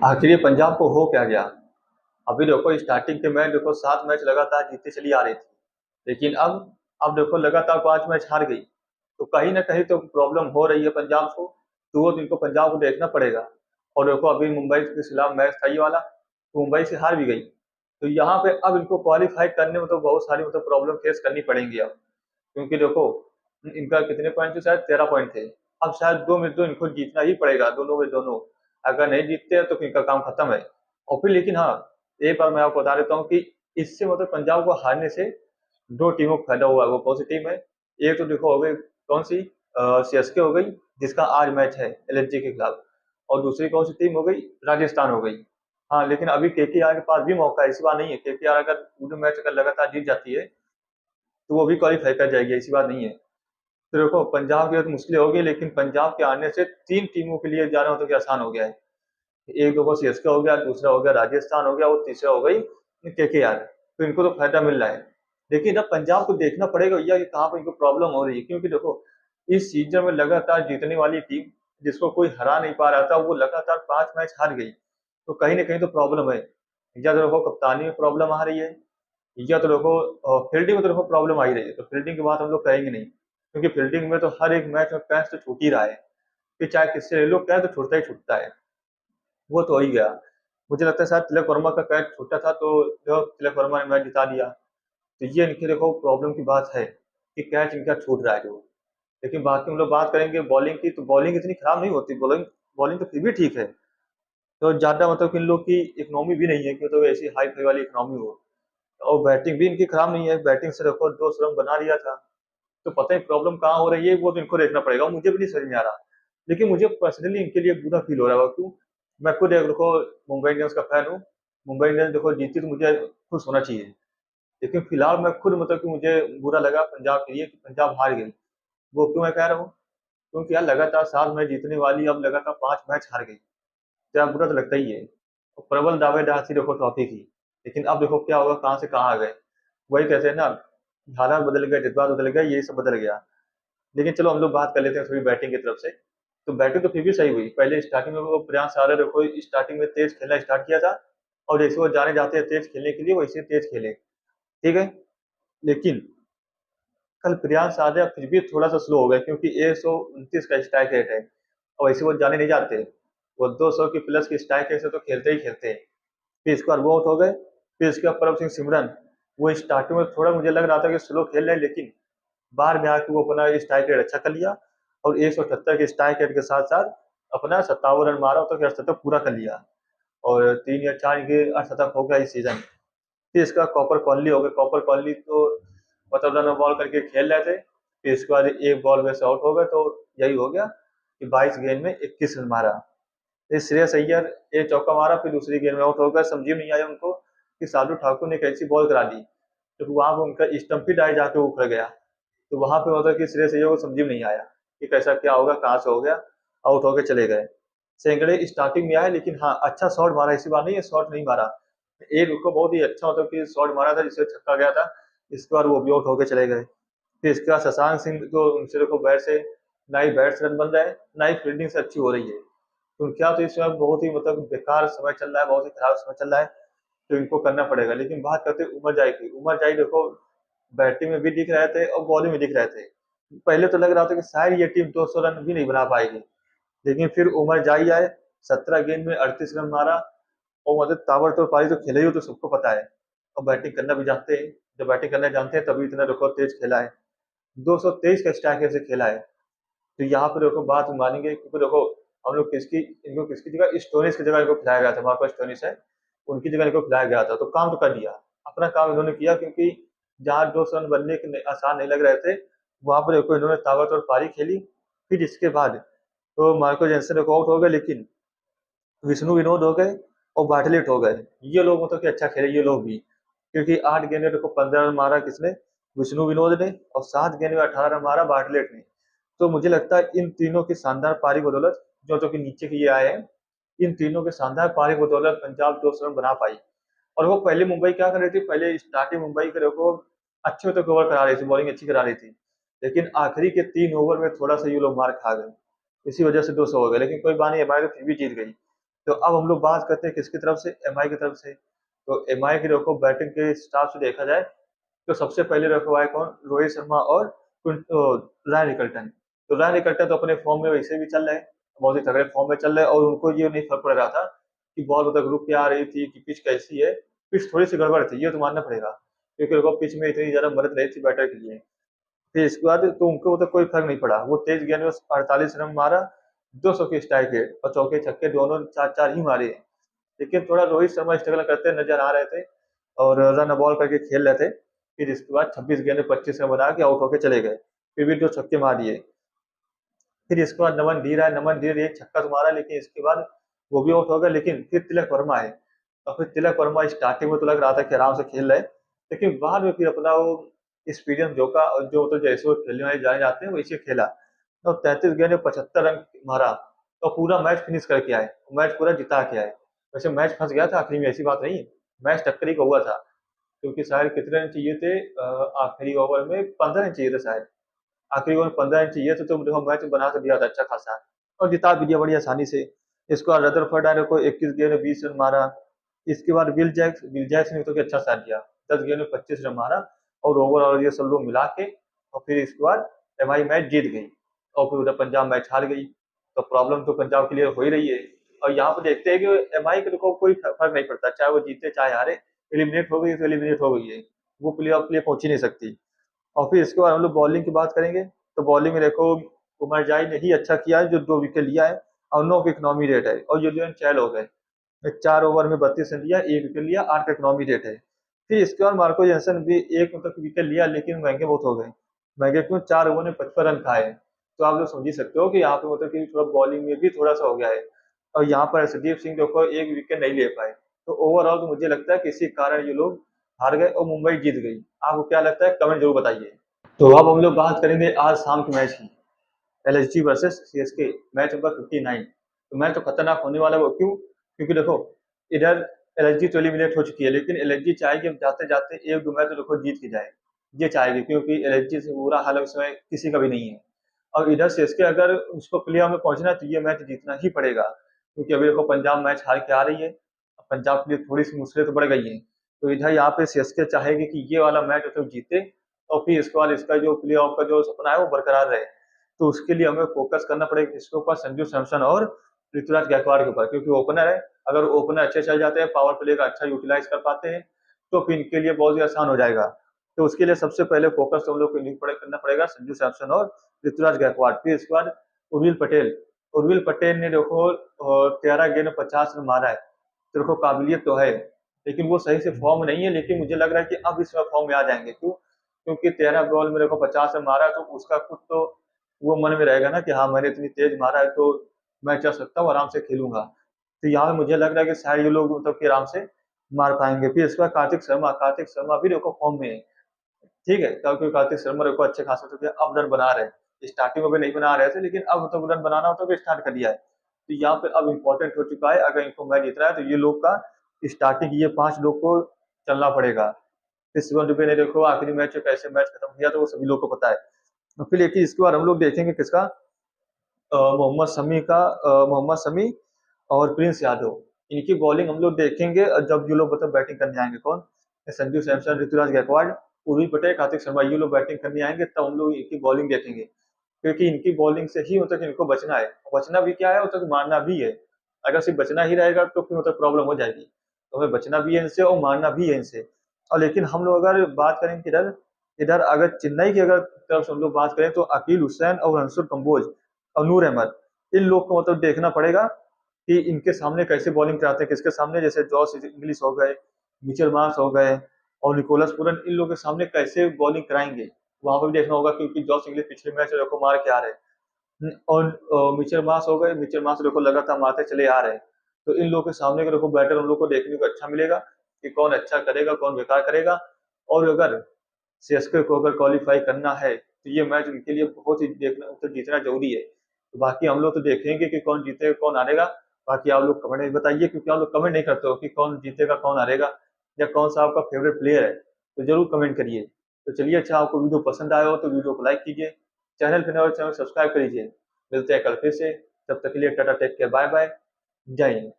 आखिर ये पंजाब को हो क्या गया? अभी देखो स्टार्टिंग के मैच देखो 7 मैच लगातार जीतती चली आ रही थी। लेकिन अब देखो लगातार 5 मैच हार गई। तो कहीं न कहीं तो प्रॉब्लम हो रही है पंजाब को, तो वो तो इनको पंजाब को देखना पड़ेगा। और देखो अभी मुंबई के खिलाफ मैच था ये वाला, तो मुंबई से हार भी गई। तो यहाँ पे अब इनको क्वालीफाई करने में तो बहुत सारी मतलब प्रॉब्लम फेस करनी पड़ेंगी अब। क्योंकि देखो इनका कितने पॉइंट थे, शायद 13 पॉइंट थे। अब शायद 2 में 2 इनको जीतना ही पड़ेगा, दोनों में दोनों। अगर नहीं जीतते हैं तो फिर इनका काम खत्म है। और फिर लेकिन हाँ, एक बार मैं आपको बता देता हूँ कि इससे मतलब पंजाब को हारने से 2 टीमों को फायदा हुआ है। वो कौन सी टीम है? एक तो देखो हो गई कौन सी, सीएसके हो गई, जिसका आज मैच है एलएसजी के खिलाफ। और दूसरी कौन सी टीम हो गई? राजस्थान हो गई। हाँ, लेकिन अभी केकेआर के पास भी मौका है, ऐसी बात नहीं है। केकेआर अगर पूरे मैच अगर लगातार जीत जाती है तो वो भी क्वालीफाई कर जाएगी, ऐसी बात नहीं है। तो देखो पंजाब की तो मुश्किल होगी, लेकिन पंजाब के आने से 3 टीमों के लिए जाना तो क्या आसान हो गया है। एक देखो सीएसके हो गया, दूसरा हो गया राजस्थान हो गया, और तीसरा हो गई केकेआर। तो इनको तो फायदा मिल रहा है। लेकिन अब पंजाब को देखना पड़ेगा भैया कि कहाँ पर इनको प्रॉब्लम हो रही है। क्योंकि देखो इस सीजन में लगातार जीतने वाली टीम जिसको कोई हरा नहीं पा रहा था, वो लगातार 5 मैच हार गई। तो कहीं ना कहीं तो प्रॉब्लम है। या तो देखो कप्तानी में प्रॉब्लम आ रही है, या तो देखो फील्डिंग में तो देखो प्रॉब्लम आ ही रही है। तो फील्डिंग की बात हम लोग करेंगे नहीं, क्योंकि फील्डिंग में तो हर एक मैच में कैच तो छूट ही रहा है। फिर चाहे किससे ले लो, कैच तो छूटता ही छूटता है। वो तो हो ही गया। मुझे लगता है शायद तिलक वर्मा का कैच छूटा था, तो जो तिलक वर्मा ने मैच जिता दिया। तो ये इनकी देखो प्रॉब्लम की बात है कि कैच इनका छूट रहा है जो। लेकिन बाकी हम लोग बात करेंगे बॉलिंग की, तो बॉलिंग इतनी खराब नहीं होती। बॉलिंग बॉलिंग तो फिर भी ठीक है। तो ज्यादा मतलब कि इन लोग की इकोनॉमी भी नहीं है कि तो ऐसी हाई फाई वाली इकोनॉमी हो। और बैटिंग भी इनकी खराब नहीं है, बैटिंग से देखो 200 रन बना लिया था। तो पता है प्रॉब्लम कहाँ हो रही है, वो तो इनको देखना पड़ेगा। मुझे भी नहीं समझ में आ रहा। लेकिन मुझे पर्सनली इनके लिए बुरा फील हो रहा है। क्यों? मैं खुद एक देखो मुंबई इंडियंस का फैन हूँ। मुंबई इंडियंस देखो जीती तो मुझे खुश होना चाहिए। लेकिन फिलहाल मैं खुद मतलब कि मुझे बुरा लगा पंजाब के लिए कि पंजाब हार गई। वो क्यों मैं कह रहा हूँ? क्योंकि यार लगातार 7 मैच जीतने वाली अब लगातार 5 मैच हार गई। तो यार बुरा तो लगता ही है। और प्रबल दावेदार थी देखो ट्रॉफी की। लेकिन अब देखो क्या होगा, कहाँ से कहाँ आ गए। वही कहते हैं ना, हालात बदल गए, जज्बात बदल गए, यही सब बदल गया। लेकिन चलो हम लोग बात कर लेते हैं थोड़ी बैटिंग की तरफ से। तो बैटिंग तो फिर भी सही हुई। पहले स्टार्टिंग में वो प्रियांश आर्य देखो स्टार्टिंग में तेज खेलना स्टार्ट किया था। और जैसे वो जाने जाते हैं तेज खेलने के लिए, वैसे तेज खेले। ठीक है। लेकिन कल प्रियांश आर्य फिर भी थोड़ा सा स्लो हो गए, क्योंकि 129 का स्ट्राइक रेट है। और वैसे वो जाने नहीं जाते। वो 200 की प्लस की स्ट्राइक रेट से तो खेलते ही खेलते हैं। फिर इसके बाद वो आउट हो गए। फिर इसके बाद परम सिंह सिमरन, वो स्टार्टिंग में थोड़ा मुझे लग रहा था कि स्लो खेल रहे हैं, लेकिन बाहर में आके वो अपना स्ट्राइक रेट अच्छा कर लिया। और 178 के स्ट्राइक रेट के साथ साथ अपना 57 रन मारा तो अर्धशतक पूरा कर लिया। और 3 या 4 के अर्धशतक हो गया इस सीजन। फिर इसका कॉपर कॉलनी हो गया। कॉपर कॉलनी तो मतलब रन बॉल करके खेल रहे थे। फिर इसके बाद एक बॉल में से आउट हो गए, तो यही हो गया कि 22 गेंद में 21 रन मारा। फिर श्रेयस अय्यर एक चौका मारा, फिर दूसरी गेंद में आउट हो गया। समझ में नहीं आया उनको कि शार्दुल ठाकुर ने एक ऐसी बॉल करा दी, तो वहां पर उनका स्टम्प ही डाई जाके उखड़ गया। तो वहां पे होता कि श्रेयस अय्यर को समझ में नहीं आया कि कैसा क्या होगा, कहाँ से हो गया, आउट होके चले गए। सेंगड़े स्टार्टिंग में आए, लेकिन हाँ अच्छा शॉट मारा, इसी बार नहीं है शॉट नहीं मारा। एक उसको बहुत ही अच्छा मतलब कि शॉट मारा था जिससे छक्का गया था। इसके बाद वो भी आउट होके चले गए। फिर इसके बाद शशांक सिंह तो उनसे देखो बैट से ना ही बैट्स रन बन रहा है, ना ही फील्डिंग से अच्छी हो रही है। तो क्या तो इस समय बहुत ही मतलब बेकार समय चल रहा है, बहुत ही खराब समय चल रहा है। तो इनको करना पड़ेगा। लेकिन बात करते हैं उमर जाई की। उमर जाई देखो बैटिंग में भी दिख रहे थे और बॉलिंग में दिख रहे थे। पहले तो लग रहा था कि शायद ये टीम 200 रन भी नहीं बना पाएगी। लेकिन फिर उमर जाई आए, 17 गेंद में 38 रन मारा। और मतलब ताबड़तोड़ पारी तो खेले ही हो, तो सबको पता है। और बैटिंग करना भी जानते हैं। जब बैटिंग करना जानते हैं तभी इतना देखो तेज खेला है। 223 का स्ट्राइक से खेला है। तो यहाँ पे देखो बात मानेंगे, क्योंकि देखो हम लोग किसकी इनको किसकी जगह स्टोनिस की जगह इनको खिलाया गया था। मार्को स्टोनिस है, उनकी जगह इनको खिलाया गया था। तो काम तो कर दिया, अपना काम इन्होंने किया। क्योंकि जहाँ 200 रन बनने के आसान नहीं लग रहे थे, वहां पर देखो इन्होंने ताबड़तोड़ पारी खेली। फिर इसके बाद तो मार्को जेंसन देखो आउट हो गए, लेकिन विष्णु विनोद हो गए और बाटलेट हो गए। ये लोग मतलब कि अच्छा खेले ये लोग भी। क्योंकि 8 गेंद में देखो 15 रन मारा किसने? विष्णु विनोद ने। और 7 गेंद में 18 रन मारा बाटलेट ने। तो मुझे लगता है इन तीनों की शानदार पारी बदौलत, जो तो कि नीचे के ये आए हैं, इन तीनों के शानदार पारी बदौलत पंजाब 200 रन बना पाई। और वो पहले मुंबई क्या कर रही थी, पहले स्टार्टिंग मुंबई के देखो अच्छे तो कवर करा रही थी, बॉलिंग अच्छी करा रही थी। लेकिन आखिरी के 3 ओवर में थोड़ा सा ये लोग मार खा गए। इसी वजह से 200 हो गए। लेकिन कोई बात नहीं, हमारी तो फिर भी जीत गई। तो अब हम लोग बात करते हैं किसकी तरफ से, एमआई की तरफ से। तो एमआई की देखो बैटिंग के हिसाब से देखा जाए तो सबसे पहले रखवाए कौन, रोहित शर्मा और राय रिकल्टन। तो राय रिकल्टन तो अपने फॉर्म में वैसे भी चल रहे हैं, बहुत ही तगड़े फॉर्म में चल रहे हैं, और उनको ये नहीं फर्क पड़ रहा था कि बॉल उधर रुक के आ रही थी कि पिच कैसी है। पिच थोड़ी सी गड़बड़ थी, ये तो मानना पड़ेगा, क्योंकि देखो पिच में इतनी ज्यादा मदद रही थी बैटर के लिए। फिर इसके बाद तो उनको तो कोई फर्क नहीं पड़ा, वो तेज गेंद में 48 रन मारा, 200 की स्ट्राइक रेट, और चौके छक्के दोनों चार चार ही मारे। लेकिन थोड़ा रोहित शर्मा स्ट्रगल करते नजर आ रहे थे और रन बॉल करके खेल रहे थे। फिर इसके बाद 26 गेंद में 25 रन बना के आउट होके चले गए, फिर भी 2 छक्के मार दिए। फिर इसके बाद नमन धीर एक छक्का तो मारा, लेकिन इसके बाद वो भी आउट हो गया। लेकिन फिर तिलक वर्मा है, और फिर तिलक वर्मा स्टार्टिंग में तो लग रहा था कि आराम से खेल रहे, लेकिन बाद में फिर अपना वो एक्सपीरियंस जो तो जैसे वो खेलने वाले जाने जाते हैं वैसे खेला, तो 33 गेंद में 75 रन मारा, तो पूरा मैच फिनिश करके आए, मैच पूरा जिता के आए। वैसे मैच फंस गया था आखिरी में, ऐसी बात नहीं है, मैच टक्कर ही का हुआ था, क्योंकि शायद कितने रन चाहिए थे, आखिरी ओवर में 15 रन चाहिए थे शायद, आखिरी ओवर 15 रन चाहिए थे, तो देखो मैच बना के दिया था अच्छा खासा, और जिता भी दिया बड़ी आसानी से। इसके बाद रदरफर्ड आने को 21 गेंद में 20 रन मारा। इसके बाद विल जैक्स ने तो कि अच्छा साथ दिया, 10 गेंद में 25 रन मारा, और ओवरऑल ये सब लोग मिला के, और फिर इसके बाद एमआई मैच जीत गई, और फिर उधर पंजाब मैच हार गई। तो प्रॉब्लम तो पंजाब के लिए हो ही रही है। और यहाँ पे देखते हैं कि एमआई के को कोई फर्क नहीं पड़ता, चाहे वो जीते चाहे हारे, एलिमिनेट हो गई तो एलिमिनेट हो गई है, वो प्ले ऑफ के लिए पहुंच ही नहीं सकती। और फिर इसके बाद हम लोग बॉलिंग की बात करेंगे, तो बॉलिंग में देखो उमर जाई ने ही अच्छा किया है, जो 2 विकेट लिया है, और 9 का इकनॉमी रेट है, और यूलियन चहल हो गए, 4 ओवर में 32 रन दिया, 1 विकेट लिया, 8 का इकनॉमी रेट है। फिर इसके बाद मार्को जेंसन भी एक मतलब विकेट लिया, लेकिन महंगे बहुत हो गए। महंगे क्यों, 4 ओवर में 55 रन खाए। तो आप लोग समझ ही सकते हो कि यहाँ पे मतलब कि थोड़ा बॉलिंग में भी थोड़ा सा हो गया है। और यहाँ पर अर्शदीप सिंह देखो 1 विकेट नहीं ले पाए। तो ओवरऑल तो मुझे लगता है किसी कारण ये लोग हार गए और मुंबई जीत गई। आपको क्या लगता है, कमेंट जरूर बताइए। तो अब हम लोग बात करेंगे आज शाम के मैच की, LSG versus CSK, match number 59। तो मैच तो खतरनाक होने वाला है, वो क्यों, क्योंकि देखो इधर एलएसजी तो एलिमिनेट हो चुकी है, लेकिन एलएसजी चाहेगी अब जाते जाते एक दो मैच तो देखो जीत के जाए, ये चाहेगी, क्योंकि एलएसजी से बुरा हाल उस समय किसी का भी नहीं है। और इधर सीएसके अगर उसको प्ले ऑफ में पहुंचना है तो ये मैच जीतना ही पड़ेगा, क्योंकि अभी देखो पंजाब मैच हार के आ रही है, पंजाब के लिए थोड़ी सी मुश्किलें तो बढ़ गई हैं। तो इधर यहाँ पे सीएसके चाहेगी कि ये वाला मैच तो जीते, और फिर इसके बाद इसका जो प्ले ऑफ का जो सपना है वो बरकरार रहे। तो उसके लिए हमें फोकस करना पड़ेगा किसके ऊपर, संजू सैमसन और ऋतुराज गायकवाड़ के ऊपर, क्योंकि ओपनर है। अगर ओपनर अच्छे चल जाते हैं, पावर प्ले का अच्छा यूटिलाइज कर पाते हैं, तो फिर इनके लिए बहुत ही आसान हो जाएगा। तो उसके लिए सबसे पहले फोकस तो हम लोग को करना पड़ेगा संजू सैमसन और ऋतुराज गायकवाड़। फिर इसके बाद उर्विल पटेल ने देखो 13 गेंद में 50 रन मारा है, तो देखो काबिलियत तो है, लेकिन वो सही से फॉर्म नहीं है। लेकिन मुझे लग रहा है कि अब इस फॉर्म में आ जाएंगे, क्यों, क्योंकि 13 बॉल में देखो 50 रन मारा है, तो उसका खुद तो वो मन में रहेगा ना कि हाँ मैंने इतनी तेज मारा है, तो मैं चल सकता हूँ, आराम से खेलूंगा। तो यहाँ पे मुझे लग रहा है कि शायद ये लोग मतलब कि आराम से मार पाएंगे। फिर इसके बाद कार्तिक शर्मा भी देखो फॉर्म में है, ठीक है, क्योंकि कार्तिक शर्मा देखो अच्छे खासे तो अब रन बना रहे हैं, स्टार्टिंग में भी नहीं बना रहे थे, लेकिन अब तो रन बनाना हो तो स्टार्ट कर दिया है। तो यहाँ पे अब इम्पोर्टेंट हो चुका है, अगर इनको मैच जीतना है तो ये लोग का स्टार्टिंग ये 5 लोग को चलना पड़ेगा। फिर शिवम दुबे ने देखो आखिरी मैच में कैसे मैच खत्म किया, तो वो सभी लोग को पता है। तो फिर एक ही इसके बाद हम लोग देखेंगे किसका, मोहम्मद शमी और प्रिंस यादव, इनकी बॉलिंग हम लोग देखेंगे। और जब ये लोग मतलब बैटिंग करने आएंगे, कौन, संजू सैमसन, ऋतुराज गायकवाड़, उर्वी पटेल, कार्तिक शर्मा, ये लोग बैटिंग करने आएंगे, तब हम लोग इनकी बॉलिंग देखेंगे, क्योंकि इनकी बॉलिंग से ही मतलब इनको बचना है। बचना भी क्या है, मतलब मारना भी है। अगर सिर्फ बचना ही रहेगा तो फिर मतलब प्रॉब्लम हो जाएगी, तो हमें बचना भी है इनसे और मारना भी है इनसे। और लेकिन हम लोग अगर बात करें कि इधर इधर अगर चेन्नई की अगर तरफ से हम लोग बात करें, तो अकील हुसैन और अंसुर कंबोज और नूर अहमद, इन लोग को मतलब देखना पड़ेगा कि इनके सामने कैसे बॉलिंग कराते हैं, किसके सामने, जैसे जॉस इंग्लिश हो गए, मिचेल मार्श हो गए, और निकोलस पूरन, इन लोगों के सामने कैसे बॉलिंग कराएंगे, वहां पर भी देखना होगा, क्योंकि जॉस इंग्लिश पिछले मैच में देखो मार के आ रहे हैं। और मिचेल मार्श हो गए, मिचेल मार्श देखो लगातार मारते चले आ रहे हैं। तो इन लोगों के सामने के देखो बैटर हम लोग को देखने को अच्छा मिलेगा कि कौन अच्छा करेगा कौन बेकार करेगा। और अगर सीएसके को अगर क्वालिफाई करना है तो ये मैच उनके लिए बहुत ही देखना तो जीतना जरूरी है। तो बाकी हम लोग तो देखेंगे कि कौन जीतेगा कौन हारेगा। बाकी आप लोग कमेंट में बताइए, क्योंकि आप लोग कमेंट नहीं करते हो कि कौन जीतेगा कौन हारेगा, या कौन सा आपका फेवरेट प्लेयर है, तो जरूर कमेंट करिए। तो चलिए, अच्छा आपको वीडियो पसंद आया हो तो वीडियो को लाइक कीजिए, चैनल पर नए हो चैनल सब्सक्राइब कर लीजिए। मिलते हैं कल फिर से, तब तक के लिए tata, take care, bye bye, जय हिंद।